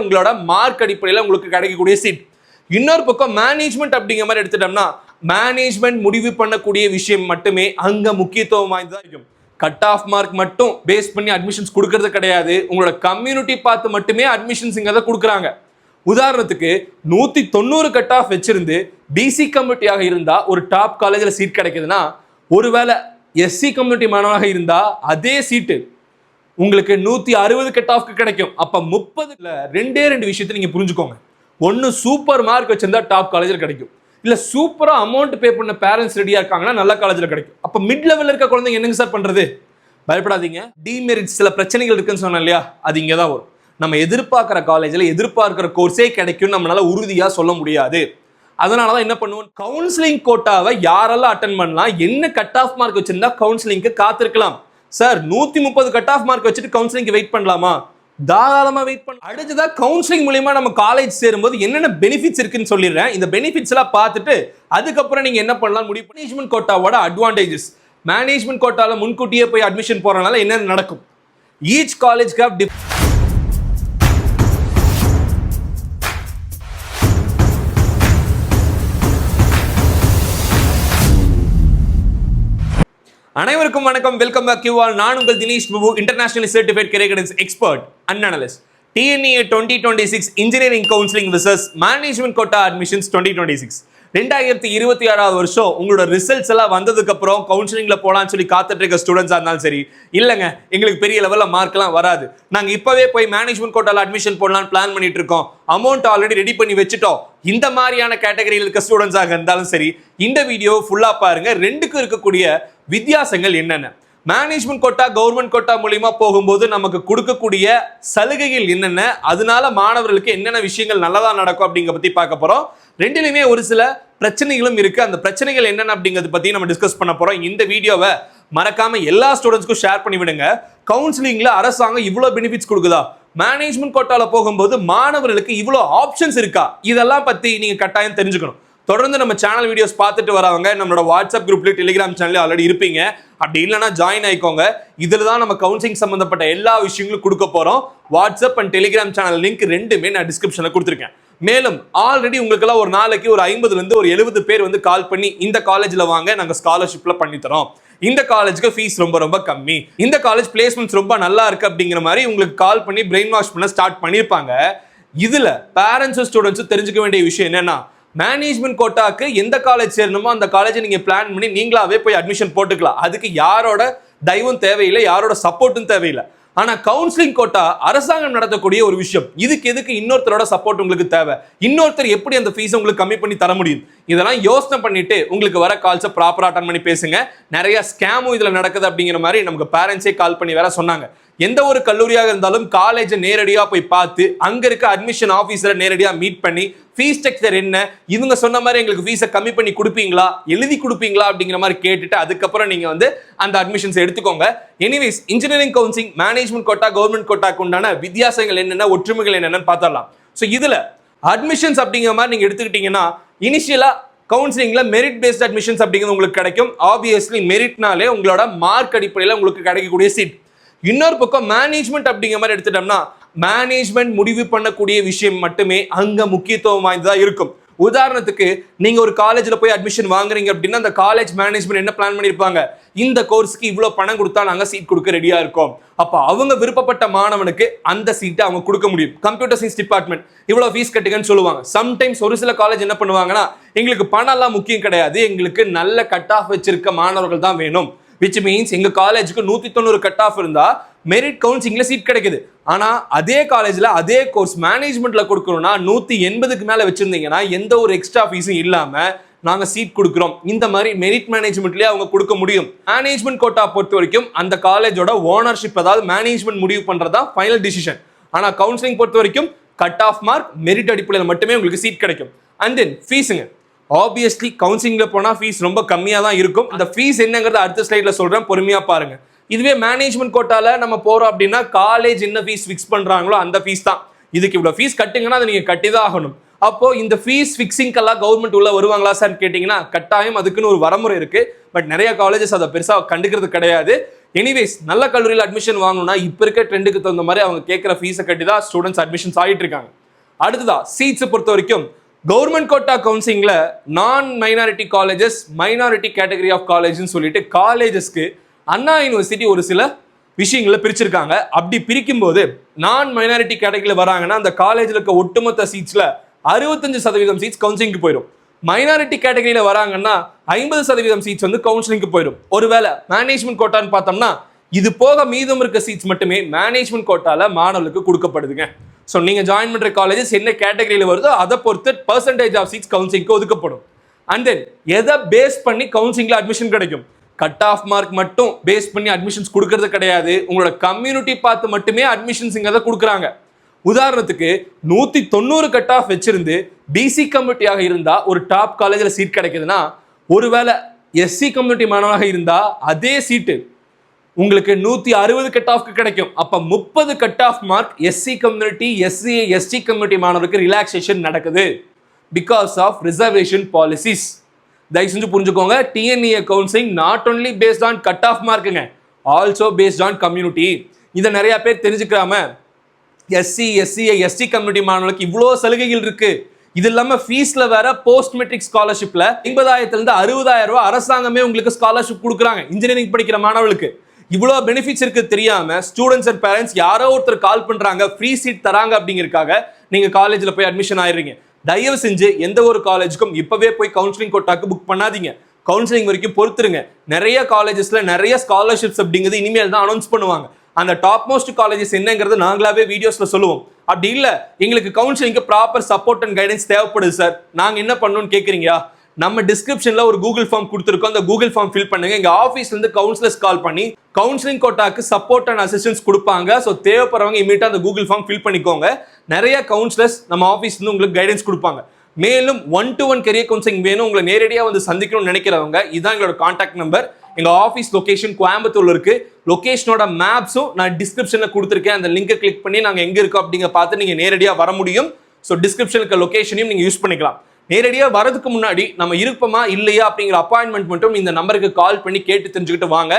உங்களோட மார்க் அடிப்படையில் உங்களுக்கு கிடைக்கக்கூடிய சீட். இன்னொரு பக்கம் மேனேஜ்மெண்ட் அப்படிங்கிற மாதிரி எடுத்துட்டோம்னா மேனேஜ்மெண்ட் முடிவு பண்ணக்கூடிய விஷயம் மட்டுமே அங்க முக்கியத்துவம் வாய்ந்ததா இருக்கும். கட் ஆஃப் மார்க் மட்டும் பேஸ் பண்ணி அட்மிஷன்ஸ் கொடுக்கறது கிடையாது. உங்களோட கம்யூனிட்டி பார்த்து மட்டுமே அட்மிஷன்ஸ் இங்க கொடுக்குறாங்க. உதாரணத்துக்கு 190 கட் ஆஃப் வச்சிருந்து பிசி கம்யூனிட்டியாக இருந்தா ஒரு டாப் காலேஜ்ல சீட் கிடைக்குதுன்னா, ஒருவேளை எஸ்சி கம்யூனிட்டி மாணவனாக இருந்தா அதே சீட்டு உங்களுக்கு 160 கட் ஆஃப்க்கு கிடைக்கும். அப்ப 30ல ரெண்டு விஷயத்தை நீங்க புரிஞ்சுக்கோங்க. ஒன்னு சூப்பர் மார்க் வச்சிருந்தா டாப் காலேஜ்ல கிடைக்கும், இல்ல சூப்பரா அமௌண்ட் பே பண்ண பேரண்ட்ஸ் ரெடியா இருக்காங்கன்னா நல்ல காலேஜ்ல கிடைக்கும். அப்ப மிட் லெவல்ல இருக்க குழந்தைங்க என்னங்க சார் பண்றது? பயப்படாதீங்க. டிமெரிட் சில பிரச்சனைகள் இருக்குன்னு சொன்னேன் இல்லையா, அது இங்கதான் வரும். நம்ம எதிர்பார்க்கிற காலேஜ்ல எதிர்பார்க்கிற கோர்ஸே கிடைக்கும் நம்மளால உறுதியா சொல்ல முடியாது. அதனாலதான் என்ன பண்ணுவோம், கவுன்சிலிங் கோட்டாவை யாரெல்லாம் அட்டன் பண்ணலாம், என்ன கட் ஆஃப் மார்க் வச்சிருந்தா கவுன்சிலிங்க்கு காத்திருக்கலாம். சார் 130 கட் ஆஃப் மார்க் வச்சுட்டு கவுன்சிலிங் வெயிட் பண்ணலாமா? தாராளமா வெயிட் பண்ணலாம். அடுத்ததா கவுன்சிலிங் மூலமா நம்ம காலேஜ் சேரும்போது என்னென்ன பெனிஃபிட்ஸ் இருக்குன்னு சொல்லிடுறேன். இந்த பெனிஃபிட்ஸ் எல்லாம் பார்த்துட்டு அதுக்கப்புறம் நீங்க என்ன பண்ணலாம் முடிவு. மேனேஜ்மெண்ட் கோட்டாவோட அட்வான்டேஜஸ். மேனேஜ்மெண்ட் கோட்டால முன்கூட்டியே போய் அட்மிஷன் போறதுனால என்ன நடக்கும்? ஈச் காலேஜ் ஹேவ் அனைவருக்கும் வணக்கம். Welcome back you all. நான் உங்கள் Dinesh Babu, internationally certified career guidance expert and analyst. TNEA 2026 engineering counselling versus management quota admissions 2026 2026 வருஷம் உங்களோட ரிசல்ட்ஸ் எல்லாம் வந்ததுக்கு அப்புறம் கவுன்சிலிங்ல போலான்னு சொல்லி காத்துட்டு இருக்க ஸ்டூடெண்ட்ஸா இருந்தாலும் சரி, இல்லங்க எங்களுக்கு பெரிய லெவல்ல மார்க் எல்லாம் வராது, நாங்க இப்பவே போய் மேனேஜ்மெண்ட் கோட்டால அட்மிஷன் போடலாம்னு பிளான் பண்ணிட்டு இருக்கோம், அமௌண்ட் ஆல்ரெடி ரெடி பண்ணி வச்சுட்டோம், இந்த மாதிரியான கேட்டகரியில் இருக்க ஸ்டூடெண்ட்ஸாக இருந்தாலும் சரி, இந்த வீடியோ ஃபுல்லா பாருங்க. ரெண்டுக்கும் இருக்கக்கூடிய வித்தியாசங்கள் என்னென்ன, மேனேஜ்மெண்ட் கோட்டா கவர்மெண்ட் கோட்டா மூலியமா போகும்போது நமக்கு கொடுக்கக்கூடிய சலுகைகள் என்னென்ன, அதனால மாணவர்களுக்கு என்னென்ன விஷயங்கள் நல்லதா நடக்கும் அப்படிங்கிற பத்தி பார்க்க போறோம். ரெண்டுலையுமே ஒரு சில பிரச்சனைகளும் இருக்கு. அந்த பிரச்சனைகள் என்னென்ன அப்படிங்கறத பத்தி நம்ம டிஸ்கஸ் பண்ண போறோம். இந்த வீடியோவை மறக்காம எல்லா ஸ்டூடெண்ட்ஸ்க்கும் ஷேர் பண்ணி விடுங்க. கவுன்சிலிங்ல அரசாங்கம் இவ்வளவு பெனிஃபிட்ஸ் கொடுக்குதா, மேனேஜ்மெண்ட் கோட்டால போகும்போது மாணவர்களுக்கு இவ்வளவு ஆப்ஷன்ஸ் இருக்கா, இதெல்லாம் பத்தி நீங்க கட்டாயம் தெரிஞ்சுக்கணும். தொடர்ந்து நம்ம சேனல் வீடியோஸ் பார்த்துட்டு வரவங்க நம்மளோட வாட்ஸ்அப் குரூப்ல டெலிகிராம் சேனல் ஆல்ரெடி இருப்பீங்க. அப்படி இல்லைன்னா ஜாயின் ஆயிக்கோங்க. இதுல தான் நம்ம கவுன்சிலிங் சம்பந்தப்பட்ட எல்லா விஷயங்களும் கொடுக்க போறோம். WhatsApp and Telegram channel link ரெண்டுமே நான் டிஸ்கிரிப்ஷன்ல கொடுத்துருக்கேன். மேலும் ஆல்ரெடி உங்களுக்கு எல்லாம் ஒரு நாளைக்கு ஒரு 50ல இருந்து ஒரு 70 பேர் வந்து கால் பண்ணி இந்த காலேஜ்ல வாங்க, நாங்க ஸ்காலர்ஷிப்ல பண்ணி தரோம், இந்த காலேஜுக்கு ஃபீஸ் ரொம்ப கம்மி, இந்த காலேஜ் பிளேஸ்மெண்ட்ஸ் ரொம்ப நல்லா இருக்கு அப்படிங்கிற மாதிரி உங்களுக்கு கால் பண்ணி பிரெயின் வாஷ் பண்ண ஸ்டார்ட் பண்ணிருப்பாங்க. இதுல பேரண்ட்ஸும் ஸ்டூடெண்ட்ஸும் தெரிஞ்சுக்க வேண்டிய விஷயம் என்னன்னா, மேனேஜ்மெண்ட் கோட்டாக்கு எந்த காலேஜ் சேரணுமோ அந்த காலேஜை நீங்க பிளான் பண்ணி நீங்களாவே போய் அட்மிஷன் போட்டுக்கலாம். அதுக்கு யாரோட தயவும் தேவையில்லை, யாரோட சப்போர்ட்டும் தேவையில்லை. ஆனா கவுன்சிலிங் கோட்டா அரசாங்கம் நடத்தக்கூடிய ஒரு விஷயம். இதுக்கு எதுக்கு இன்னொருத்தரோட சப்போர்ட் உங்களுக்கு தேவை? இன்னொருத்தர் எப்படி அந்த ஃபீஸ் உங்களுக்கு கம்மி பண்ணி தர முடியும்? இதெல்லாம் யோசனை பண்ணிட்டு உங்களுக்கு வர கால்ஸை ப்ராப்பரா அட்டன் பண்ணி பேசுங்க. நிறைய ஸ்கேமும் இதுல நடக்குது அப்படிங்கிற மாதிரி நமக்கு பேரண்ட்ஸே கால் பண்ணி வேற சொன்னாங்க. எந்த ஒரு கல்லூரியாக இருந்தாலும் காலேஜை நேரடியா போய் பார்த்து அங்க இருக்க அட்மிஷன் ஆபீசரை நேரடியா மீட் பண்ணி ஃபீஸ் ஸ்ட்ரக்சர் என்ன, இவங்க சொன்ன மாதிரி எங்களுக்கு ஃபீஸை கம்மி பண்ணி கொடுப்பீங்களா, எழுதி கொடுப்பீங்களா அப்படிங்கிற மாதிரி கேட்டுட்டு அதுக்கப்புறம் நீங்க வந்து அந்த அட்மிஷன்ஸ் எடுத்துக்கோங்க. Anyways, engineering counselling management quota government கோட்டாக்கு உண்டான வித்தியாசங்கள் என்னென்ன, ஒற்றுமைகள் என்னென்னு பார்த்தரலாம். ஸோ இதுல அட்மிஷன்ஸ் அப்படிங்கிற மாதிரி நீங்க எடுத்துக்கிட்டீங்கன்னா, இனிஷியலா கவுன்சிலிங்ல மெரிட் பேஸ்ட் அட்மிஷன்ஸ் அப்படிங்கிறது உங்களுக்கு கிடைக்கும். ஆப்வியஸ்லி மெரிட்னாலே உங்களோட மார்க் அடிப்படையில் உங்களுக்கு கிடைக்கக்கூடிய சீட். இன்னொரு பக்கம் மேனேஜ்மெண்ட் அப்படிங்கிற மாதிரி எடுத்துட்டோம்னா மேனேஜ்மெண்ட் முடிவு பண்ணக்கூடிய விஷயம் மட்டுமே அங்க முக்கியத்துவம் வாய்ந்ததா இருக்கும். உதாரணத்துக்கு நீங்க ஒரு காலேஜ்ல போய் அட்மிஷன் வாங்குறீங்க அப்படின்னா அந்த காலேஜ் மேனேஜ்மெண்ட் என்ன பிளான் பண்ணிருப்பாங்க, இந்த கோர்ஸ்க்கு இவ்வளவு பணம் கொடுத்தா நாங்க சீட் கொடுக்க ரெடியா இருக்கோம், அப்ப அவங்க விருப்பப்பட்ட மாணவனுக்கு அந்த சீட்டை அவங்க கொடுக்க முடியும். கம்ப்யூட்டர் சயின்ஸ் டிபார்ட்மெண்ட் இவ்வளவு ஃபீஸ் கட்டுங்கன்னு சொல்லுவாங்க. சம்டைம்ஸ் ஒரு சில காலேஜ் என்ன பண்ணுவாங்கன்னா, எங்களுக்கு பணம் எல்லாம் முக்கியம் கிடையாது, எங்களுக்கு நல்ல கட் ஆஃப் வச்சிருக்க மாணவர்கள் தான் வேணும். which means எங்க காலேஜுக்கு 190 கட் ஆஃப் இருந்தா மெரிட் கவுன்சிலிங்ல சீட் கிடைக்குது. ஆனா அதே காலேஜ்ல அதே கோர்ஸ் மேனேஜ்மெண்ட்ல கொடுக்கணும்னா 180க்கு மேல வச்சிருந்தீங்கன்னா எந்த ஒரு எக்ஸ்ட்ரா ஃபீஸும் இல்லாம நாங்க சீட் கொடுக்குறோம். இந்த மாதிரி மெரிட் மேனேஜ்மெண்ட்லயே அவங்க கொடுக்க முடியும். மேனேஜ்மெண்ட் கோட்டா பொறுத்த வரைக்கும் அந்த காலேஜோட ஓனர்ஷிப், அதாவது மேனேஜ்மெண்ட் முடிவு பண்றதா ஃபைனல் டிசிஷன். ஆனா கவுன்சிலிங் பொறுத்த வரைக்கும் கட் ஆஃப் மார்க் மெரிட் அடிப்படையில் மட்டுமே உங்களுக்கு சீட் கிடைக்கும். அண்ட் தென் ஃபீஸுங்க, ஆப்வியஸ்லி கவுன்சிலிங்ல போனா ஃபீஸ் ரொம்ப கம்மியா தான் இருக்கும். அந்த ஃபீஸ் என்னங்கிறத அடுத்த ஸ்லைட்ல சொல்றேன், பொறுமையா பாருங்க. இதுவே மேனேஜ்மெண்ட் கோட்டால நம்ம போறோம் அப்படின்னா காலேஜ் என்ன ஃபீஸ் ஃபிக்ஸ் பண்றாங்களோ அந்த ஃபீஸ் தான். இதுக்கு இவ்வளவு ஃபீஸ் கட்டுங்கன்னா அதை நீங்க கட்டி தான் ஆகணும். அப்போ இந்த ஃபீஸ் ஃபிக்ஸிங்கெல்லாம் கவர்மெண்ட் உள்ள வருவாங்களா சார் கேட்டீங்கன்னா கட்டாயம் அதுக்குன்னு ஒரு வரமுறை இருக்கு. பட் நிறைய காலேஜஸ் அதை பெருசா கண்டுக்கிறது கிடையாது. எனிவேஸ் நல்ல கல்லூரியில் அட்மிஷன் வாங்கணும்னா இப்போ இருக்க ட்ரெண்டுக்கு தகுந்த மாதிரி அவங்க கேட்குற ஃபீஸை கட்டி தான் ஸ்டூடெண்ட்ஸ் அட்மிஷன்ஸ் ஆகிட்டு இருக்காங்க. அடுத்ததா சீட்ஸை பொறுத்த வரைக்கும் கவர்மெண்ட் கோட்டா கவுன்சிலிங்ல நான் minority colleges, minority category of காலேஜ்னு சொல்லிட்டு காலேஜஸ்க்கு அண்ணா யூனிவர்சிட்டி ஒரு சில விஷயங்களை பிரிச்சிருக்காங்க. அப்படி பிரிக்கும் போது நான் மைனாரிட்டி கேட்டகரியில் வராங்கன்னா அந்த காலேஜில் இருக்க ஒட்டுமொத்த சீட்ஸ்ல 65% சீட்ஸ் கவுன்சிலிங்க்கு போயிடும். மைனாரிட்டி கேட்டகரியில வராங்கன்னா 50% சீட்ஸ் வந்து கவுன்சிலிங்க்கு போயிடும். ஒருவேளை மேனேஜ்மெண்ட் கோட்டான்னு பார்த்தோம்னா இது போக மீதம் இருக்க சீட்ஸ் மட்டுமே மேனேஜ்மெண்ட் கோட்டால மாணவர்களுக்கு கொடுக்கப்படுதுங்க. ஸோ நீங்க ஜாயின் பண்ற காலேஜஸ் என்ன கேட்டகரியில் வருதோ அதை பொறுத்து பர்சன்டேஜ் ஆஃப் சீட்ஸ் கவுன்சிலிங்க்கு ஒதுக்கப்படும். அண்ட் தென் எதை பேஸ் பண்ணி கவுன்சிலிங்ல அட்மிஷன் கிடைக்கும்? கட் ஆஃப் மார்க் மட்டும் பேஸ் பண்ணி அட்மிஷன்ஸ் கொடுக்கறது கிடையாது. உங்களோட கம்யூனிட்டி பார்த்து மட்டுமே அட்மிஷன்ஸ் இங்க கொடுக்குறாங்க. உதாரணத்துக்கு 190 கட் ஆஃப் வச்சிருந்து பிசி கம்யூனிட்டியாக இருந்தா ஒரு டாப் காலேஜில் சீட் கிடைக்குதுன்னா, ஒருவேளை எஸ்சி கம்யூனிட்டி மாணவனாக இருந்தா அதே சீட்டு உங்களுக்கு 160 கட் ஆஃப்க்கு கிடைக்கும். அப்ப 30 cut off mark SC community, SC ST community மாணவருக்கு ரிலாக்ஸேஷன் நடக்குது பிகாஸ் ஆஃப் ரிசர்வேஷன் பாலிசிஸ். தயவு செஞ்சு புரிஞ்சுக்கோங்க, TNEA counselling not only based on cut off மார்க்குங்க, ஆல்சோ பேஸ்ட் ஆன் கம்யூனிட்டி. இதை நிறைய பேர் தெரிஞ்சுக்காம எஸ்சி எஸ்சிஐ எஸ்டி கம்யூனிட்டி மாணவர்களுக்கு இவ்வளோ சலுகைகள் இருக்கு, இது இல்லாம ஃபீஸ்ல வேற போஸ்ட் மெட்ரிக் ஸ்காலர்ஷிப்ல 50,000 60,000 ரூபாய் அரசாங்கமே உங்களுக்கு ஸ்காலர்ஷிப் கொடுக்குறாங்க. இன்ஜினியரிங் படிக்கிற மாணவர்களுக்கு இவ்வளோ பெனிஃபிட்ஸ் இருக்கு தெரியாம ஸ்டூடெண்ட்ஸ் அண்ட் பேரண்ட்ஸ் யாரோ ஒருத்தர் கால் பண்றாங்க ஃப்ரீ சீட் தராங்க அப்படிங்கிறதுக்காக நீங்க காலேஜ்ல போய் அட்மிஷன் ஆயிடுறீங்க. தயவு செஞ்சு எந்த ஒரு காலேஜுக்கும் இப்பவே போய் கவுன்சிலிங் கோட்டாக்கு புக் பண்ணாதீங்க. கவுன்சிலிங் வரைக்கும் பொறுத்துருங்க. நிறைய காலேஜஸ்ல நிறைய ஸ்காலர்ஷிப்ஸ் அப்படிங்கிறது இனிமேல் தான் அனௌன்ஸ் பண்ணுவாங்க. அந்த டாப் மோஸ்ட் காலேஜஸ் என்னங்கிறது நாங்களாவே வீடியோஸ்ல சொல்லுவோம். அப்படி இல்ல எங்களுக்கு கவுன்சிலிங்க்கு ப்ராப்பர் சப்போர்ட் அண்ட் கைடன்ஸ் தேவைப்படுது சார், நாங்க என்ன பண்ணணும்னு கேக்குறீங்களா? நம்ம டிஸ்கிரிப்ஷன்ல ஒரு கூகுள் ஃபார்ம் கொடுத்துருக்கோம். அந்த கூகுள் ஃபார்ம் ஃபில் பண்ணுங்க. எங்க ஆஃபீஸ்ல இருந்து கவுன்சிலர்ஸ் கால் பண்ணி கவுன்சிலிங் கோட்டாக்கு சப்போர்ட் அண்ட் அசிஸ்டன்ஸ் கொடுப்பாங்க. ஸோ தேவைப்படுறவங்க இமீடியட்டா அந்த கூகுள் ஃபார்ம் ஃபில் பண்ணிக்கோங்க. நிறைய கவுன்சிலர்ஸ் நம்ம ஆஃபீஸ்ல இருந்து உங்களுக்கு கைடன்ஸ் கொடுப்பாங்க. மேலும் 1-to-1 கெரியர் கவுன்சிலிங் வேணும், உங்களை நேரடியாக வந்து சந்திக்கணும்னு நினைக்கிறவங்க இதான் எங்களோட கான்டாக்ட் நம்பர். எங்க ஆஃபீஸ் லொகேஷன் கோயம்புத்தூர்ல இருக்கு. லொகேஷனோட மேப்ஸும் நான் டிஸ்கிரிப்ஷன்ல கொடுத்துருக்கேன். அந்த லிங்கை கிளிக் பண்ணி நாங்க எங்க இருக்கோம் அப்படிங்க பார்த்து நீங்க நேரடியாக வர முடியும். ஸோ டிஸ்கிரிப்ஷனுக்கு லொகேஷனையும் நீங்க யூஸ் பண்ணிக்கலாம். நேரடியாக வரதுக்கு முன்னாடி நம்ம இருப்போமா இல்லையா அப்படிங்கிற அப்பாயின்மெண்ட் மட்டும் இந்த நம்பருக்கு கால் பண்ணி கேட்டு தெரிஞ்சுக்கிட்டு வாங்க.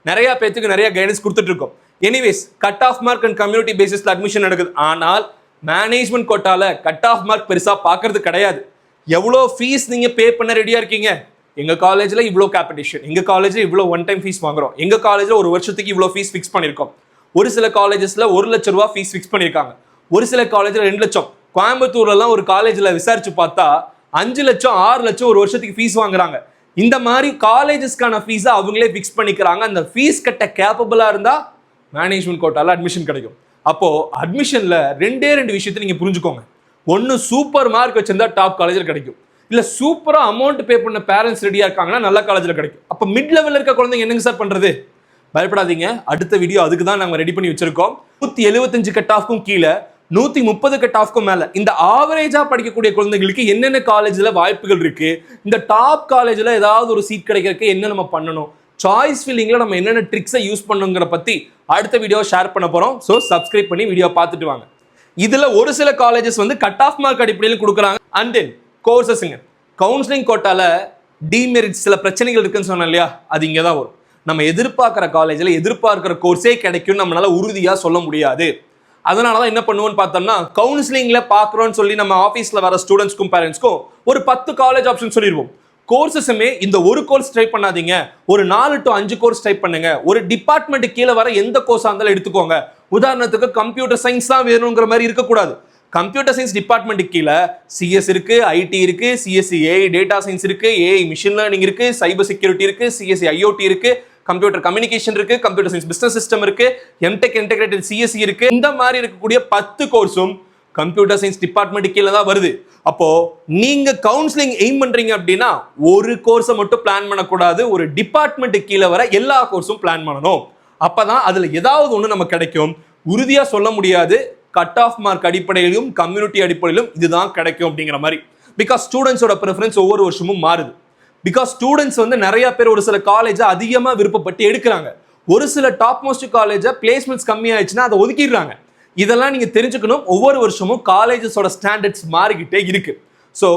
நிறைய பேருக்கு நிறைய கைடன்ஸ் கொடுத்துட்டு இருக்கோம். Anyways cut off mark and community பேசிஸ்ல அட்மிஷன் நடக்குது. ஆனால் மேனேஜ்மெண்ட் கோட்டால கட் ஆஃப் மார்க் பெருசா பார்க்கறது கிடையாது. எவ்வளோ ஃபீஸ் நீங்க பே பண்ண ரெடியா இருக்கீங்க? எங்க காலேஜ்ல இவ்வளோ கேபிடேஷன், எங்க காலேஜ்ல இவ்வளோ ஒன் டைம் ஃபீஸ் வாங்குறோம், எங்க காலேஜ்ல ஒரு வருஷத்துக்கு இவ்வளோ ஃபீஸ் ஃபிக்ஸ் பண்ணிருக்கோம். ஒரு சில காலேஜஸ்ல 1 லட்சம் ரூபாய் ஃபீஸ் ஃபிக்ஸ் பண்ணிருக்காங்க. ஒரு சில காலேஜ்ல 2 லட்சம். கோயம்புத்தூர்லாம் ஒரு காலேஜ்ல விசாரிச்சு பார்த்தா 5 லட்சம் 6 லட்சம் ஒரு வருஷத்துக்கு ஃபீஸ் வாங்குறாங்க. இந்த மாதிரி காலேஜஸ்க்கான ஃபீஸை அவங்களே ஃபிக்ஸ் பண்ணிக்கிறாங்க. அந்த ஃபீஸ் கட்ட கேப்பபிளா இருந்தா மேனேஜ்மெண்ட் கோட்டால அட்மிஷன் கிடைக்கும். அப்போ அட்மிஷன்ல 2 விஷயத்தை நீங்க புரிஞ்சுக்கோங்க. ஒன்னு சூப்பர் மார்க் வச்சிருந்தா டாப் காலேஜில் கிடைக்கும். இல்ல சூப்பரா அமௌண்ட் பே பண்ண பேரண்ட்ஸ் ரெடியா இருக்காங்கன்னா நல்ல காலேஜ்ல கிடைக்கும். அப்ப மிட் லெவல்ல இருக்க குழந்தைங்க என்னங்க சார் பண்றது? பயப்படாதீங்க, அடுத்த வீடியோ அதுக்கு தான் நாங்க ரெடி பண்ணி வச்சிருக்கோம். 175 கட் ஆஃப்க்கும் கீழே 130 கட் ஆஃப்க்கும் மேல இந்த ஆவரேஜா படிக்கக்கூடிய குழந்தைகளுக்கு என்னென்ன காலேஜ்ல வாய்ப்புகள் இருக்கு, இந்த டாப் காலேஜ்ல ஏதாவது ஒரு சீட் கிடைக்கிறதுக்கு என்ன நம்ம பண்ணணும், சாய்ஸ் ஃபில்லிங்ல நம்ம என்னென்ன ட்ரிக்ஸை யூஸ் பண்ணுங்கிற பத்தி அடுத்த வீடியோ ஷேர் பண்ண போறோம். ஸோ சப்ஸ்கிரைப் பண்ணி வீடியோ பார்த்துட்டு வாங்க. இதுல ஒரு சில காலேஜஸ் வந்து கட் ஆஃப் மார்க் அடிப்படையில் கொடுக்குறாங்க. அண்ட் தென் கோர்சஸ்ங்க, கவுன்சிலிங் கோட்டால டிமெரிட்ஸ் சில பிரச்சனைகள் இருக்குன்னு சொன்னேன் இல்லையா, அது இங்கே தான் வரும். நம்ம எதிர்பார்க்குற காலேஜில் எதிர்பார்க்குற கோர்ஸே கிடைக்கும்னு நம்மளால உறுதியாக சொல்ல முடியாது. அதனால தான் என்ன பண்ணுவோம்னு பார்த்தோம்னா, கவுன்சிலிங்கில் பார்க்குறோன்னு சொல்லி நம்ம ஆஃபீஸில் வர ஸ்டூடெண்ட்ஸ்க்கும் பேரண்ட்ஸ்க்கும் ஒரு 10 காலேஜ் ஆப்ஷன் சொல்லிடுவோம். கோர்சஸுமே இந்த ஒரு கோர்ஸ் ட்ரை பண்ணாதீங்க, ஒரு 4 to 5 கோர்ஸ் ட்ரை பண்ணுங்க. ஒரு டிபார்ட்மெண்ட் கீழே வர எந்த கோர்ஸாக இருந்தாலும் எடுத்துக்கோங்க. உதாரணத்துக்கு கம்ப்யூட்டர் சயின்ஸ் தான் வேணுங்கிற மாதிரி இருக்கக்கூடாது. கம்ப்யூட்டர் சயின்ஸ் டிபார்ட்மெண்ட் கீழே சிஎஸ் இருக்கு, ஐடி இருக்கு, சிஎஸ்சி ஏஐ டேட்டா சயின்ஸ் இருக்கு, ஏஐ மிஷின் லேர்னிங் இருக்கு, சைபர் செக்யூரிட்டி இருக்கு, சிஎஸ்சி ஐஓடி இருக்கு, கம்ப்யூட்டர் கம்யூனிகேஷன் இருக்கு, கம்ப்யூட்டர் சயின்ஸ் பிசினஸ் சிஸ்டம் இருக்கு, எம்டெக் இன்டெகிரேட்டட் சிஎஸ்சி இருக்கு. இந்த மாதிரி இருக்கக்கூடிய 10 கோர்ஸும் கம்ப்யூட்டர் சயின்ஸ் டிபார்ட்மெண்ட் கீழே தான் வருது. அப்போ நீங்க கவுன்சிலிங் எய்ம் பண்றீங்க அப்படின்னா ஒரு கோர்ஸை மட்டும் பிளான் பண்ணக்கூடாது, ஒரு டிபார்ட்மெண்ட் கீழே வர எல்லா கோர்ஸும் பிளான் பண்ணணும். அப்பதான் அதுல ஏதாவது ஒன்று நமக்கு கிடைக்கும். உறுதியா சொல்ல முடியாது கட் ஆஃப் மார்க் அடிப்படையிலும் கம்யூனிட்டி அடிப்படையிலும் இதுதான் கிடைக்கும் அப்படிங்கிற மாதிரி. பிகாஸ் ஸ்டூடெண்ட்ஸோட ப்ரிஃபரன்ஸ் ஒவ்வொரு வருஷமும் மாறுது. பிகாஸ் ஸ்டூடெண்ட்ஸ் வந்து நிறைய பேர் ஒரு சில காலேஜை அதிகமாக விருப்பப்பட்டு எடுக்கிறாங்க. ஒரு சில டாப் மோஸ்ட் காலேஜை பிளேஸ்மெண்ட்ஸ் கம்மியாயிடுச்சுன்னா அதை ஒதுக்கிடுறாங்க. இதெல்லாம் நீங்க தெரிஞ்சுக்கணும். ஒவ்வொரு வருஷமும் காலேஜஸோட ஸ்டாண்டர்ட்ஸ் மாறிக்கிட்டே இருக்கு. ஸோ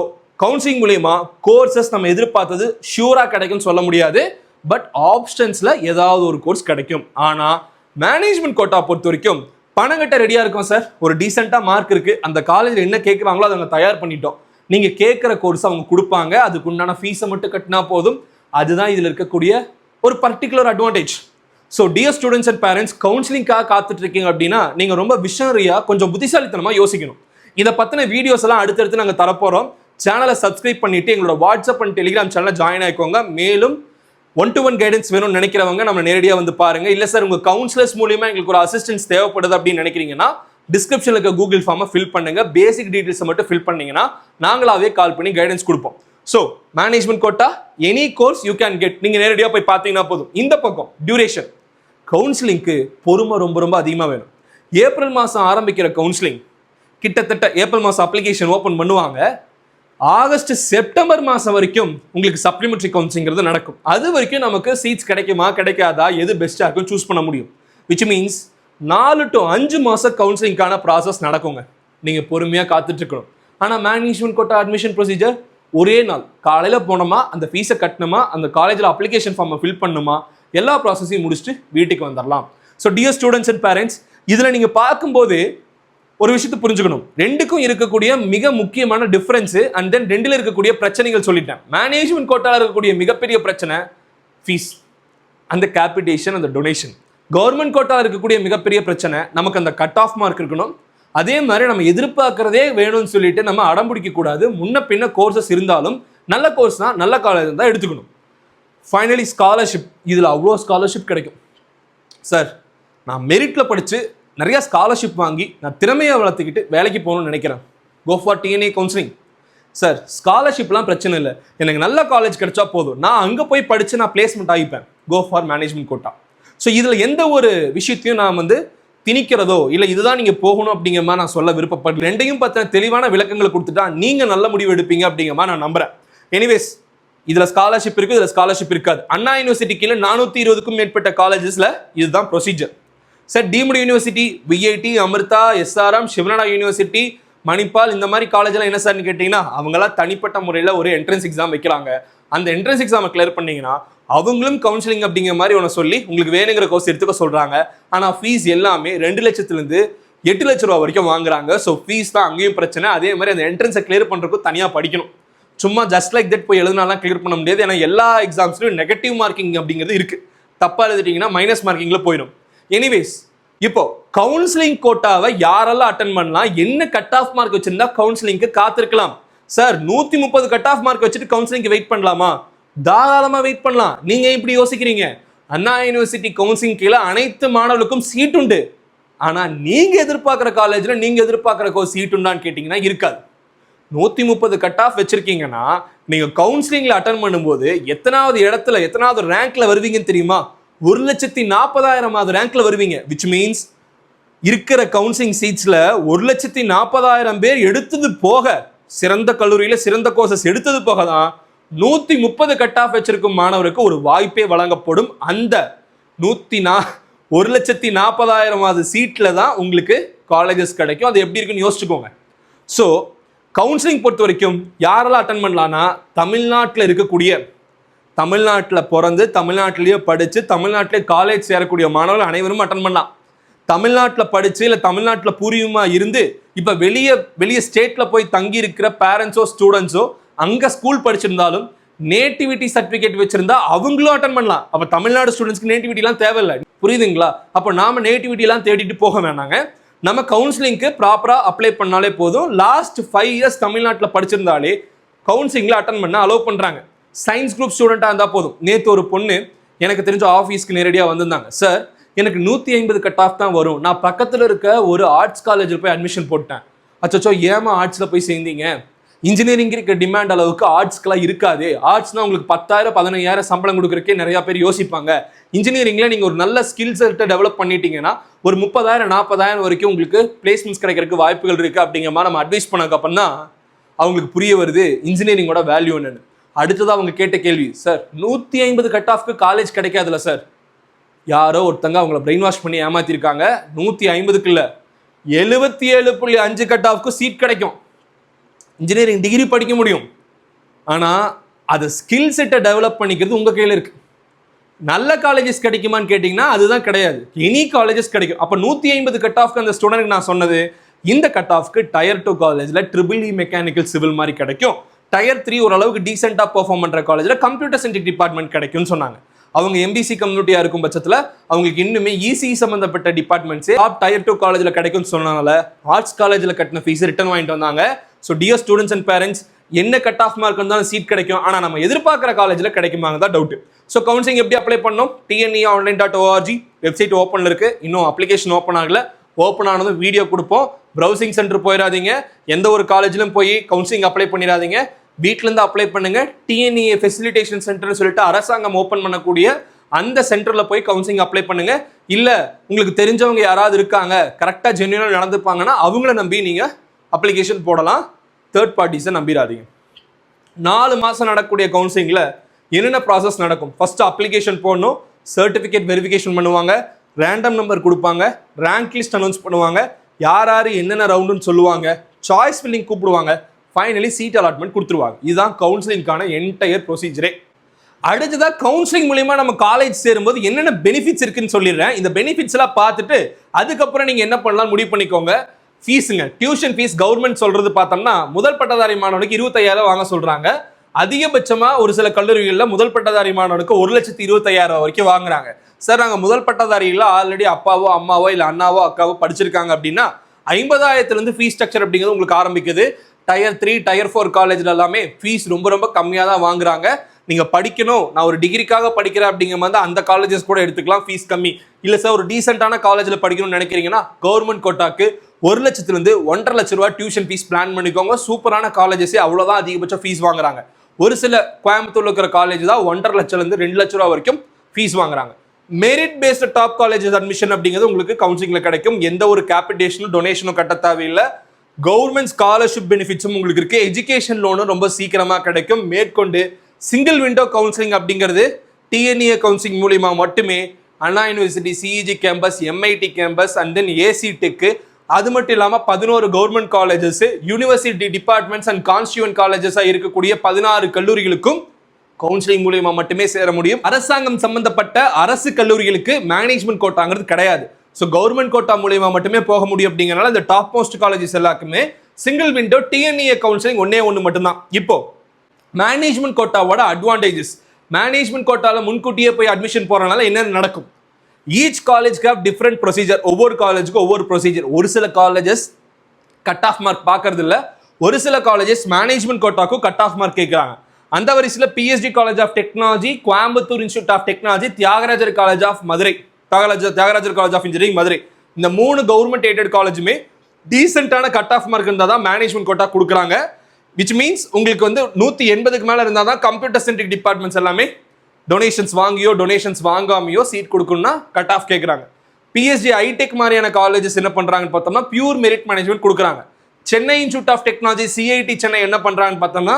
கவுன்சிலிங் மூலியமா கோர்சஸ் நம்ம எதிர்பார்த்தது ஷூரா கிடைக்கும்னு சொல்ல முடியாது. பட் ஆப்ஷன்ஸ்ல ஏதாவது ஒரு கோர்ஸ் கிடைக்கும். ஆனா மேனேஜ்மெண்ட் கோட்டா பொறுத்த வரைக்கும் பணம் கட்ட ரெடியா இருக்கும் சார், ஒரு டீசெண்டா மார்க் இருக்கு, அந்த காலேஜ்ல என்ன கேட்கறாங்களோ அதை தயார் பண்ணிட்டோம், நீங்க கேட்கிற கோர்ஸ் அவங்க கொடுப்பாங்க, அதுக்கு உண்டான ஃபீஸை மட்டும் கட்டினா போதும். அதுதான் இதுல இருக்கக்கூடிய ஒரு particular advantage. So dear students and parents, கவுன்சிலிங்காக காத்துட்டு இருக்கீங்க அப்படின்னா நீங்க ரொம்ப விஷனரியா கொஞ்சம் புத்திசாலித்தனமா யோசிக்கணும். இதை பத்தின வீடியோஸ் எல்லாம் அடுத்தடுத்து நாங்கள் தரப்போறோம். சேனலை சப்ஸ்கிரைப் பண்ணிட்டு எங்களோட வாட்ஸ்அப் அண்ட் டெலிகிராம் சேனலை ஜாயின் ஆயிக்கோங்க. மேலும் 1-to-1 கைடன்ஸ் வேணும்னு நினைக்கிறவங்க நம்ம நேரடியாக வந்து பாருங்க. இல்ல சார் உங்க கவுன்சிலர்ஸ் மூலியமா எங்களுக்கு ஒரு அசிஸ்டன்ஸ் தேவைப்படுது அப்படின்னு நினைக்கிறீங்கன்னா டிஸ்கிரிப்ஷன்ல இருக்க கூகுள் ஃபார்மை ஃபில் பண்ணுங்க. பேசிக் டீடைல்ஸ் மட்டும் ஃபில் பண்ணீங்கன்னா நாங்களாவே கால் பண்ணி கைடன்ஸ் கொடுப்போம். So management quota any course you can get. நீங்க நேரடியாக போய் பார்த்தீங்கன்னா போதும். இந்த பக்கம் டியூரேஷன், கவுன்சிலிங்க்கு பொறுமை ரொம்ப ரொம்ப அதிகமாக வேணும். ஏப்ரல் மாதம் ஆரம்பிக்கிற கவுன்சிலிங் கிட்டத்தட்ட ஏப்ரல் மாதம் அப்ளிகேஷன் ஓப்பன் பண்ணுவாங்க, ஆகஸ்ட் செப்டம்பர் மாதம் வரைக்கும் உங்களுக்கு சப்ளிமெண்ட்ரி கவுன்சிலிங்கிறது நடக்கும். அது வரைக்கும் நமக்கு சீட்ஸ் கிடைக்குமா கிடைக்காதா, எது பெஸ்ட்டாக இருக்கும் சூஸ் பண்ண முடியும். விச் மீன்ஸ் 4 to 5 மாதம் கவுன்சிலிங்கான ப்ராசஸ் நடக்குங்க. நீங்கள் பொறுமையாக காத்துட்டு இருக்கணும். ஆனால் மேனேஜ்மெண்ட் கோட்டா அட்மிஷன் ப்ரொசீஜர் ஒரே நாள், காலையில் போனோமா அந்த ஃபீஸை கட்டணுமா, அந்த காலேஜில் அப்ளிகேஷன் ஃபார்மை ஃபில் பண்ணணுமா, எல்லா ப்ராசஸையும் முடிச்சுட்டு வீட்டுக்கு வந்துடலாம். So dear students and parents, இதில் நீங்கள் பார்க்கும்போது ஒரு விஷயத்தை புரிஞ்சுக்கணும். ரெண்டுக்கும் இருக்கக்கூடிய மிக முக்கியமான டிஃபரன்ஸ் அண்ட் தென் ரெண்டுல இருக்கக்கூடிய பிரச்சனைகள் சொல்லிட்டேன். மேனேஜ்மெண்ட் கோட்டால இருக்கக்கூடிய மிகப்பெரிய பிரச்சனை ஃபீஸ், அந்த கேபிடேஷன், அந்த டொனேஷன். கவர்மெண்ட் கோட்டால இருக்கக்கூடிய மிகப்பெரிய பிரச்சனை நமக்கு அந்த கட் ஆஃப் மார்க் இருக்கணும். அதே மாதிரி நம்ம எதிர்பார்க்கறதே வேணும்னு சொல்லிட்டு நம்ம அடம் பிடிக்க கூடாது. முன்ன பின்ன கோர்சஸ் இருந்தாலும் நல்ல கோர்ஸ் தான், நல்ல காலேஜ் தான் எடுத்துக்கணும். ஃபைனலி ஸ்காலர்ஷிப், இதில் அவ்வளோ ஸ்காலர்ஷிப் கிடைக்கும் சார். நான் மெரிட்ல படித்து நிறைய ஸ்காலர்ஷிப் வாங்கி நான் திறமையை வளர்த்துக்கிட்டு வேலைக்கு போகணும்னு நினைக்கிறேன். Go for TNEA counselling. Sir ஸ்காலர்ஷிப்லாம் பிரச்சனை இல்லை, எனக்கு நல்ல காலேஜ் கிடைச்சா போதும், நான் அங்கே போய் படித்து நான் பிளேஸ்மெண்ட் ஆகிப்பேன். Go for management quota. So இதில் எந்த ஒரு விஷயத்தையும் நான் திணிக்கிறதோ இல்லை இதுதான் நீங்கள் போகணும் அப்படிங்கிற மாதிரி நான் சொல்ல விருப்பப்பட்டு ரெண்டையும் பற்றின தெளிவான விளக்கங்களை கொடுத்துட்டா நீங்கள் நல்ல முடிவு எடுப்பீங்க அப்படிங்கிற மாதிரி நான் நம்புறேன். எனிவேஸ், இதில் ஸ்காலர்ஷிப் இருக்குது, இதில் ஸ்காலர்ஷிப் இருக்காது. அண்ணா யூனிவர்சிட்டி கீழே 420க்கும் மேற்பட்ட காலேஜஸில் இதுதான் procedure. Sir deemed university, VIT, Amrita, SRM, Shiv Nadar university, Manipal, இந்த மாதிரி காலேஜ்லாம் என்ன சார்னு கேட்டிங்கன்னா அவங்களாம் தனிப்பட்ட முறையில் ஒரு என்ட்ரன்ஸ் எக்ஸாம் வைக்கிறாங்க. அந்த என்ட்ரன்ஸ் எக்ஸாமை கிளியர் பண்ணீங்கன்னா அவங்களும் கவுன்சிலிங் அப்படிங்கிற மாதிரி ஒன்று சொல்லி உங்களுக்கு வேணுங்கிற கோர்ஸ் எடுத்துக்க சொல்கிறாங்க. ஆனால் ஃபீஸ் எல்லாமே 2 லட்சத்துலேருந்து 8 லட்ச ரூபா வரைக்கும் வாங்குறாங்க. ஸோ ஃபீஸ் தான் அங்கேயும் பிரச்சனை. அதே மாதிரி அந்த என்ட்ரன்ஸை கிளியர் பண்ணுறதுக்கு தனியாக படிக்கணும். சும்மா ஜஸ்ட் லைக் தட் போய் எழுதினாலாம் கிளியர் பண்ண முடியாது. ஏன்னா எல்லா எக்ஸாம்ஸ்லையும் நெகட்டிவ் மார்க்கிங் அப்படிங்கிறது இருக்குது. தப்பாக எழுதிட்டீங்கன்னா மைனஸ் மார்க்கிங்கில் போயிடும். எனிவேஸ், இப்போ கவுன்சிலிங் கோட்டாவை யாரெல்லாம் அட்டன் பண்ணலாம், என்ன கட் ஆஃப் மார்க் வச்சிருந்தா கவுன்சிலிங்க்கு காத்திருக்கலாம்? சார் 130 கட் ஆஃப் மார்க் வச்சுட்டு கவுன்சிலிங்க்கு வெயிட் பண்ணலாமா? தாராளமா வெயிட் பண்ணலாம். நீங்க இப்படி யோசிக்கிறீங்க, அண்ணா யூனிவர்சிட்டி கவுன்சிலிங் கீழே அனைத்து மாணவர்களுக்கும் சீட் உண்டு. ஆனா நீங்க எதிர்பார்க்கிற காலேஜ்ல நீங்க எதிர்பார்க்கிற சீட் உண்டான்னு கேட்டீங்கன்னா இருக்காது. 130 கட் ஆஃப் வச்சிருக்கீங்கன்னா நீங்க கவுன்சிலிங்ல அட்டன் பண்ணும்போது எத்தனாவது இடத்துல எத்தனாவது ரேங்க்ல வருவீங்கன்னு தெரியுமா? 1,40,000 ரேங்க்ல வருவீங்க. விச் மீன்ஸ் இருக்கிற கவுன்சிலிங் சீட்ஸ்ல 1,40,000 பேர் எடுத்தது போக, சிறந்த கல்லூரியில சிறந்த கோர்சஸ் எடுத்தது போக தான் 130 கட் ஆஃப் வச்சிருக்கும் மாணவருக்கு ஒரு வாய்ப்பே வழங்கப்படும். அந்த 1,40,000 சீட்ல தான் உங்களுக்கு காலேஜஸ் கிடைக்கும். அது எப்படி இருக்குன்னு யோசிச்சுக்கோங்க. ஸோ கவுன்சிலிங் பொறுத்த வரைக்கும் யாரெல்லாம் அட்டன் பண்ணலாம்னா, தமிழ்நாட்டில் இருக்கக்கூடிய, தமிழ்நாட்டில் பிறந்து தமிழ்நாட்டிலேயே படித்து தமிழ்நாட்டிலே காலேஜ் சேரக்கூடிய மாணவர்கள் அனைவரும் அட்டன் பண்ணலாம். தமிழ்நாட்டில் படித்து இல்லை தமிழ்நாட்டில் பூர்வீகமாக இருந்து இப்போ வெளியே ஸ்டேட்டில் போய் தங்கி இருக்கிற பேரண்ட்ஸோ ஸ்டூடெண்ட்ஸோ அங்கே ஸ்கூல் படிச்சிருந்தாலும் நேட்டிவிட்டி சர்டிஃபிகேட் வச்சிருந்தா அவங்களும் அட்டன் பண்ணலாம். அப்போ தமிழ்நாடு ஸ்டூடெண்ட்ஸ்க்கு நேட்டிவிட்டிலாம் தேவையில்லை. புரியுதுங்களா? அப்போ நாம நேட்டிவிட்டிலாம் தேடிட்டு போக வேணாங்க. நம்ம கவுன்சிலிங்க்கு ப்ராப்பராக அப்ளை பண்ணாலே போதும். லாஸ்ட் 5 இயர்ஸ் தமிழ்நாட்டில் படிச்சிருந்தாலே கவுன்சிலிங்கில் அட்டன் பண்ண அலோவ் பண்ணுறாங்க. சயின்ஸ் குரூப் ஸ்டூடெண்ட்டாக இருந்தால் போதும். நேற்று ஒரு பொண்ணு எனக்கு தெரிஞ்ச ஆஃபீஸ்க்கு நேரடியாக வந்திருந்தாங்க. சார் எனக்கு 150 கட் ஆஃப் தான் வரும், நான் பக்கத்தில் இருக்க ஒரு ஆர்ட்ஸ் காலேஜில் போய் அட்மிஷன் போட்டேன். அச்சோ ஏமா ஆர்ட்ஸில் போய் சேர்ந்தீங்க? இன்ஜினியரிங் இருக்க டிமாண்ட் அளவுக்கு ஆர்ட்ஸ்க்கெலாம் இருக்காது. ஆர்ட்ஸ்னால் உங்களுக்கு 10,000 15,000 சம்பளம் கொடுக்குறக்கே நிறையா பேர் யோசிப்பாங்க. இன்ஜினியரிங்கில் நீங்கள் ஒரு நல்ல ஸ்கில் செட்டை டெவலப் பண்ணிட்டீங்கன்னா ஒரு 30,000 40,000 வரைக்கும் உங்களுக்கு பிளேஸ்மெண்ட்ஸ் கிடைக்கிறதுக்கு வாய்ப்புகள் இருக்குது அப்படிங்கிற மாதிரி நம்ம அட்வைஸ் பண்ணதுக்கப்புறம் தான் அவங்களுக்கு புரிய வருது இன்ஜினியரிங்கோட வேல்யூ என்னன்னு. அடுத்ததாக அவங்க கேட்ட கேள்வி, சார் 150 கட் ஆஃப்க்கு காலேஜ் கிடைக்காதுல்ல சார்? யாரோ ஒருத்தங்க அவங்கள பிரெயின் வாஷ் பண்ணி ஏமாத்திருக்காங்க. 150க்கு இல்லை, 77.5 கட் ஆஃப்க்கு சீட் கிடைக்கும். இன்ஜினியரிங் டிகிரி படிக்க முடியும். ஆனால் அதை ஸ்கில் செட்டை டெவலப் பண்ணிக்கிறது உங்கள் கையில் இருக்குது. நல்ல காலேஜஸ் கிடைக்குமான்னு கேட்டிங்கன்னா அதுதான் கிடையாது. எனி காலேஜஸ் கிடைக்கும். அப்போ 150 கட் ஆஃப்க்கு அந்த ஸ்டூடெண்ட்க்கு நான் சொன்னது இந்த கட் ஆஃப்க்கு டயர் 2 காலேஜில் ட்ரிபிள் இ மெக்கானிக்கல் சிவில் மாதிரி கிடைக்கும். டயர் 3 ஓரளவுக்கு டீசெண்டாக பெர்ஃபார்ம் பண்ணுற காலேஜில் கம்ப்யூட்டர் சென்ட்ரிக் டிபார்ட்மெண்ட் கிடைக்கும்னு சொன்னாங்க. அவங்க எம்பிசி கம்யூனிட்டியாக இருக்கும் பட்சத்தில் அவங்களுக்கு இன்னுமே இசிஇ சம்மந்தப்பட்ட டிபார்ட்மெண்ட்ஸே டாப் டயர் 2 காலேஜில் கிடைக்கும்னு சொன்னனால ஆர்ட்ஸ் காலேஜில் கட்டின ஃபீஸ் ரிட்டர்ன் வாங்கிட்டு வந்தாங்க. So dear students and parents, என்ன கட் ஆஃப் மார்க் இருந்தாலும் சீட் கிடைக்கும், ஆனால் நம்ம எதிர்பார்க்குற காலேஜில் கிடைக்குமாங்க தான் டவுட். ஸோ கவுன்சிலிங் எப்படி அப்ளை பண்ணோம்? tneonline.org வெப்சைட் ஓப்பனில் இருக்கு. இன்னும் அப்ளிகேஷன் ஓப்பன் ஆகல. ஓப்பன் ஆனதும் வீடியோ கொடுப்போம். ப்ரௌசிங் சென்டர் போயிடாதீங்க. எந்த ஒரு காலேஜிலும் போய் கவுன்சிலிங் அப்ளை பண்ணிடாதீங்க. வீட்டிலேருந்து அப்ளை பண்ணுங்க. டிஎன்இஏ ஃபெசிலிட்டேஷன் சென்டர்னு சொல்லிட்டு அரசாங்கம் ஓப்பன் பண்ணக்கூடிய அந்த சென்டரில் போய் கவுன்சிலிங் அப்ளை பண்ணுங்க. இல்லை உங்களுக்கு தெரிஞ்சவங்க யாராவது இருக்காங்க, கரெக்டாக ஜென்யூனாக நடந்துப்பாங்கன்னா அவங்கள நம்பி நீங்கள் அப்ளிகேஷன் போடலாம். தேர்ட் பார்ட்டிஸை நம்பிடாதீங்க. 4 மாதம் நடக்கக்கூடிய கவுன்சிலிங்கில் என்னென்ன ப்ராசஸ் நடக்கும்? ஃபர்ஸ்ட் அப்ளிகேஷன் போடணும், சர்டிஃபிகேட் வெரிஃபிகேஷன் பண்ணுவாங்க, ரேண்டம் நம்பர் கொடுப்பாங்க, ரேங்க் லிஸ்ட் அனௌன்ஸ் பண்ணுவாங்க, யார் யார் என்னென்ன ரவுண்டுன்னு சொல்லுவாங்க, சாய்ஸ் ஃபில்லிங் கூப்பிடுவாங்க, ஃபைனலி சீட் அலாட்மெண்ட் கொடுத்துருவாங்க. இதுதான் கவுன்சிலிங்கான என்டையர் ப்ரொசீஜரே. அடுத்ததாக கவுன்சிலிங் மூலியமாக நம்ம காலேஜ் சேரும்போது என்னென்ன பெனிஃபிட்ஸ் இருக்குன்னு சொல்லிடுறேன். இந்த பெனிஃபிட்ஸ் எல்லாம் பார்த்துட்டு அதுக்கப்புறம் நீங்கள் என்ன பண்ணலாம் முடிவு பண்ணிக்கோங்க. ஃபீஸுங்க, டியூஷன் ஃபீஸ் கவர்மெண்ட் சொல்றது பார்த்தோம்னா முதல் பட்டதாரி மாணவனுக்கு 25,000 வாங்க சொல்றாங்க. அதிகபட்சமாக ஒரு சில கல்லூரிகளில் முதல் பட்டதாரி மாணவனுக்கு 1,25,000 வரைக்கும் வாங்குறாங்க. சார் நாங்கள் முதல் பட்டதாரியில் ஆல்ரெடி அப்பாவோ அம்மாவோ இல்லை அண்ணாவோ அக்காவோ படிச்சிருக்காங்க அப்படின்னா 50,000 ஃபீஸ் ஸ்ட்ரக்சர் அப்படிங்கிறது உங்களுக்கு ஆரம்பிக்குது. டயர் 3 டயர் 4 காலேஜில் எல்லாமே ஃபீஸ் ரொம்ப ரொம்ப கம்மியாக தான் வாங்குறாங்க. நீங்கள் படிக்கணும், நான் ஒரு டிகிரிக்காக படிக்கிறேன் அப்படிங்கிற மாதிரி அந்த காலேஜஸ் கூட எடுத்துக்கலாம், ஃபீஸ் கம்மி. இல்லை சார் ஒரு டீசெண்டான காலேஜில் படிக்கணும்னு நினைக்கிறீங்கன்னா கவர்மெண்ட் கோட்டாக்கு 1 லட்சத்துலேருந்து 1.5 லட்ச ரூபா டியூஷன் ஃபீஸ் பிளான் பண்ணிக்கோங்க. சூப்பரான காலேஜஸே அவ்வளோதான் அதிகபட்சம் ஃபீஸ் வாங்குறாங்க. ஒரு சில கோயம்புத்தூர்ல இருக்கிற காலேஜ் தான் 1.5 லட்சம்லேருந்து 2 லட்ச ரூபா வரைக்கும் ஃபீஸ் வாங்குறாங்க. Merit based top colleges admission அப்படிங்கிறது உங்களுக்கு கவுன்சிலிங்ல கிடைக்கும். எந்த ஒரு கேபிடேஷனும் டொனேஷனும் கட்ட தேவையில்லை. கவர்மெண்ட் ஸ்காலர்ஷிப் பெனிஃபிட்ஸும் உங்களுக்கு இருக்கு. எஜுகேஷன் லோனும் ரொம்ப சீக்கிரமா கிடைக்கும். மேற்கொண்டு சிங்கிள் விண்டோ கவுன்சிலிங் அப்படிங்கிறது டிஎன்இஏ கவுன்சிலிங் மூலியமா மட்டுமே Anna university, CEG campus, MIT campus and then AC tech, அது மட்டும் இல்லாமல் 11 government colleges, university departments and constituent காலேஜஸாக இருக்கக்கூடிய 16 கல்லூரிகளுக்கும் கவுன்சிலிங் மூலியமா மட்டுமே சேர முடியும். அரசாங்கம் சம்பந்தப்பட்ட அரசு கல்லூரிகளுக்கு மேனேஜ்மெண்ட் கோட்டாங்கிறது கிடையாது. ஸோ கவர்மெண்ட் கோட்டா மூலியமா மட்டுமே போக முடியும். அப்படிங்கிறனால இந்த டாப் மோஸ்ட் காலேஜஸ் எல்லாருக்குமே சிங்கிள் விண்டோ டிஎன்இஏ கவுன்சிலிங் ஒன்று மட்டும்தான். இப்போ மேனேஜ்மெண்ட் கோட்டாவோட அட்வான்டேஜஸ், மேனேஜ்மெண்ட் கோட்டால முன்கூட்டியே போய் அட்மிஷன் போறதுனால என்னென்ன நடக்கும்? ஈச் காலேஜ்க்கு ஹேவ் டிஃப்ரெண்ட் ப்ரொசீஜர். ஒவ்வொரு காலேஜுக்கும் ஒவ்வொரு ப்ரொசீஜர். ஒரு சில காலேஜஸ் கட் ஆஃப் மார்க் பார்க்கறது இல்லை. ஒரு சில காலேஜஸ் மேனேஜ்மெண்ட் கோட்டாக்கும் கட் ஆஃப் மார்க் கேட்குறாங்க. அந்த வரிசையில் PSG college of technology, Coimbatore institute of technology, Thiagarajar college of Madurai, Thiagarajar college of engineering Madurai, இந்த 3 கவர்மெண்ட் எய்டட் காலேஜுமே டீசென்டான கட் ஆஃப் மார்க் இருந்தால் தான் மேனேஜ்மெண்ட் கோட்டா கொடுக்குறாங்க. விச் மீன்ஸ் உங்களுக்கு 180க்கு மேலே இருந்தால் தான் கம்ப்யூட்டர் சென்ட்ரிக் டிபார்ட்மெண்ட்ஸ் எல்லாமே டொனேஷன்ஸ் வாங்கியோ டொனேஷன்ஸ் வாங்காமையோ சீட் கொடுக்கணும்னா கட் ஆஃப் கேட்குறாங்க. பிஎஸ்டி ஐடெக் மாதிரியான காலேஜஸ் என்ன பண்ணுறாங்கன்னு பார்த்தோம்னா பியூர் மெரிட் மேனேஜ்மெண்ட் கொடுக்குறாங்க. Chennai Institute of Technology, CIT Chennai என்ன பண்ணுறாங்கன்னு பார்த்தோம்னா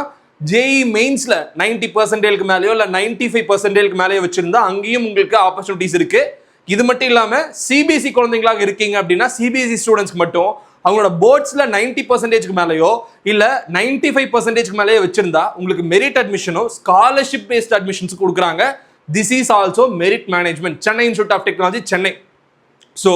ஜேஇ மெயின்ஸில் 90% மேலேயோ இல்லை 95% மேலேயோ வச்சிருந்தா அங்கேயும் உங்களுக்கு ஆப்பர்ச்சுனிட்டிஸ் இருக்கு. இது மட்டும் இல்லாமல் சிபிஎஸ்சி குழந்தைங்களாக இருக்கீங்க அப்படின்னா சிபிஎஸ்சி ஸ்டூடெண்ட்ஸ்க்கு மட்டும் அவங்களோட போர்ட்ஸில் 90% மேலேயோ இல்லை 95% மேலேயோ வச்சிருந்தா உங்களுக்கு மெரிட் அட்மிஷனோ ஸ்காலர்ஷிப் பேஸ்ட் அட்மிஷன்ஸ் கொடுக்குறாங்க. This is also merit management, Chennai Institute of Technology Chennai. So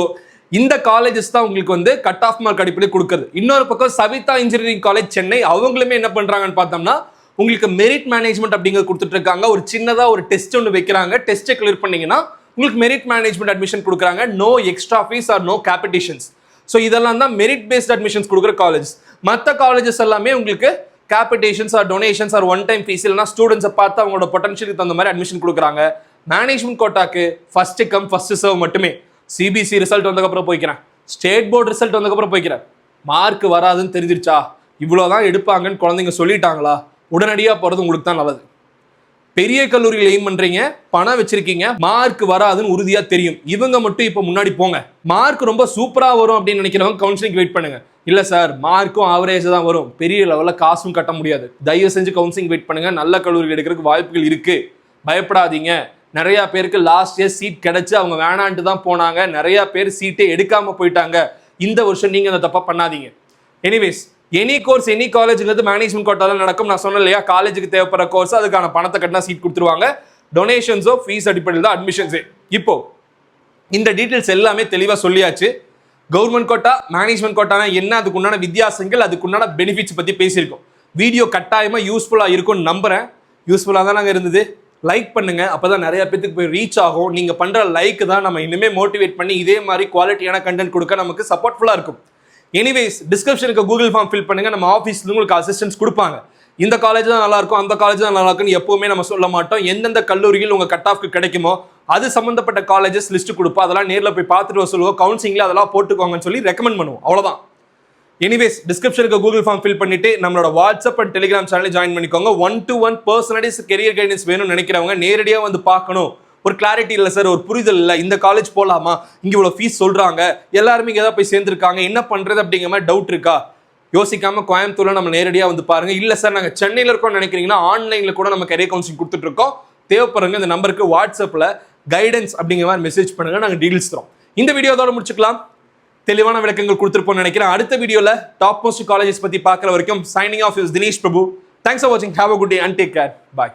இந்த காலேஜஸ் தான் உங்களுக்கு கட் ஆஃப் மார்க் அடிப்படையில் கொடுக்குறது. இன்னொரு பக்கம் சவிதா இன்ஜினியரிங் காலேஜ் சென்னை, அவங்களுமே என்ன பண்ணுறாங்கன்னு பார்த்தோம்னா உங்களுக்கு மெரிட் மேனேஜ்மெண்ட் அப்படிங்கிறது கொடுத்துட்டு இருக்காங்க. ஒரு சின்னதாக ஒரு டெஸ்ட் ஒன்று வைக்கிறாங்க. டெஸ்ட்டை கிளியர் பண்ணீங்கன்னா உங்களுக்கு மெரிட் மேனேஜ்மெண்ட் அட்மிஷன் கொடுக்குறாங்க. No extra fees or no capitations. So இதெல்லாம் தான் மெரிட் பேஸ்ட் அட்மிஷன்ஸ் கொடுக்குற காலேஜ். மற்ற காலேஜஸ் எல்லாமே உங்களுக்கு capitations or donations or one time fees இல்லைனா ஸ்டூடெண்ட்ஸை பார்த்து அவங்களோட பொட்டன்ஷியலுக்கு தகுந்த மாதிரி அட்மிஷன் கொடுக்குறாங்க. மேனேஜ்மெண்ட் கோட்டாக்கு ஃபர்ஸ்ட் கம் ஃபர்ஸ்ட் சர்வ் மட்டுமே. சிபிஎஸ்சி ரிசல்ட் வந்ததுக்கப்புறம் போய்க்கிறேன், ஸ்டேட் போர்டு ரிசல்ட் வந்ததுக்கப்புறம் போய்க்கிறேன், மார்க் வராதுன்னு தெரிஞ்சிருச்சா, இவ்வளோதான் எடுப்பாங்கன்னு குழந்தைங்க சொல்லிட்டாங்களா, உடனடியாக போகிறது உங்களுக்கு தான் நல்லது. பெரிய கல்லூரியில் எய்ம் பண்றீங்க, பணம் வச்சிருக்கீங்க, மார்க் வராதுன்னு உறுதியா தெரியும், இவங்க மட்டும் இப்போ முன்னாடி போங்க. மார்க் ரொம்ப சூப்பரா வரும் அப்படின்னு நினைக்கிறவங்க கவுன்சிலிங் வெயிட் பண்ணுங்க. இல்ல சார் மார்க்கும் ஆவரேஜ் தான் வரும், பெரிய லெவல்ல காசும் கட்ட முடியாது, தயவு செஞ்சு கவுன்சிலிங் வெயிட் பண்ணுங்க, நல்ல கல்லூரிகள் எடுக்கிறதுக்கு வாய்ப்புகள் இருக்கு, பயப்படாதீங்க. நிறைய பேருக்கு லாஸ்ட் இயர் சீட் கிடைச்சு அவங்க வேணான்ட்டு தான் போனாங்க, நிறைய பேர் சீட்டே எடுக்காம போயிட்டாங்க. இந்த வருஷம் நீங்க அந்த தப்பா பண்ணாதீங்க. எனிவேஸ், எனி கோர்ஸ் எனி காலேஜுங்கிறது மேனேஜ்மெண்ட் கோட்டால நடக்கும். நான் சொன்னேன் இல்லையா, காலேஜுக்கு தேவைப்படுற கோர்ஸ் அதுக்கான பணத்தை கட்டினா சீட் கொடுத்துருவாங்க. டொனேஷன்ஸோ ஃபீஸ் அடிப்படையில் தான் அட்மிஷன்ஸே. இப்போ இந்த டீட்டெயில்ஸ் எல்லாமே தெளிவாக சொல்லியாச்சு. கவர்மெண்ட் கோட்டா, மேனேஜ்மெண்ட் கோட்டானா என்ன, அதுக்குண்டான வித்தியாசங்கள், அதுக்குண்டான பெனிஃபிட்ஸ் பற்றி பேசியிருக்கோம். வீடியோ கட்டாயமாக யூஸ்ஃபுல்லாக இருக்கும்னு நம்புகிறேன். யூஸ்ஃபுல்லாக தான் நாங்கள் இருந்தது. லைக் பண்ணுங்க, அப்பதான் நிறைய பேருக்கு போய் ரீச் ஆகும். நீங்க பண்ற லைக் தான் நம்ம இன்னுமே மோட்டிவேட் பண்ணி இதே மாதிரி குவாலிட்டியான கண்டென்ட் கொடுக்க நமக்கு சப்போர்ட்ஃபுல்லா இருக்கும். எனிவேஸ், டிஸ்கிரிப்ஷனுக்கு கூகுள் ஃபார்ம் ஃபில் பண்ணுங்க. நம்ம ஆஃபீஸ்ல உங்களுக்கு அசிஸ்டன்ஸ் கொடுப்பாங்க. இந்த காலேஜ் தான் நல்லா இருக்கும், அந்த காலேஜ் தான் நல்லா இருக்குன்னு எப்பவுமே நம்ம சொல்ல மாட்டோம். எந்தெந்த கல்லூரிகள் உங்க கட் ஆஃப்க்கு கிடைக்குமோ அது சம்பந்தப்பட்ட காலேஜஸ் லிஸ்ட் கொடுப்போம். அதெல்லாம் நேரில் போய் பார்த்துட்டு சொல்லுவோம். கவுன்சிலிங்ல அதெல்லாம் போட்டுக்கோங்கன்னு சொல்லி ரெக்கமெண்ட் பண்ணுவோம். அவ்வளவுதான். எனிவேஸ், டிஸ்கிரிப்ஷனுக்கு கூகுள் ஃபார்ம் ஃபில் பண்ணிட்டு நம்மளோட WhatsApp and Telegram channel join பண்ணிக்கோங்க. 1-to-1 பர்சனலைஸ் கெரியர் கைடன்ஸ் வேணும்னு நினைக்கிறவங்க நேரடியாக வந்து பார்க்கணும். ஒரு கிளாரிட்டி இல்லை சார், ஒரு புரிதல் இல்லை, இந்த காலேஜ் போகலாமா, இங்கே இவ்வளோ ஃபீஸ் சொல்கிறாங்க, எல்லாருமே இங்கே தான் போய் சேர்ந்துருக்காங்க, என்ன பண்ணுறது அப்படிங்கிற மாதிரி டவுட் இருக்கா, யோசிக்காம கோயம்புத்தூர்ல நம்ம நேரடியாக வந்து பாருங்க. இல்லை சார் நாங்கள் சென்னையில் இருக்கோம்னு நினைக்கிறீங்கன்னா ஆன்லைனில் கூட நம்ம கெரியர் கவுன்சிலிங் கொடுத்துட்டு இருக்கோம். தேவைப்படுறவங்க இந்த நம்பருக்கு வாட்ஸ்அப்பில் கைடன்ஸ் அப்படிங்கிற மாதிரி மெசேஜ் பண்ணுங்க, நாங்கள் டீடைல்ஸ் தரோம். இந்த வீடியோ அதோட முடிச்சுக்கலாம். தெளிவான விளக்கங்கள் கொடுத்துருப்போம்னு நினைக்கிறேன். அடுத்த வீடியோல டாப் மோஸ்ட் காலேஜஸ் பத்தி பார்க்குற வரைக்கும் signing off is Dinesh Prabhu. Thanks for வாட்சிங். Have a good day and take care. Bye.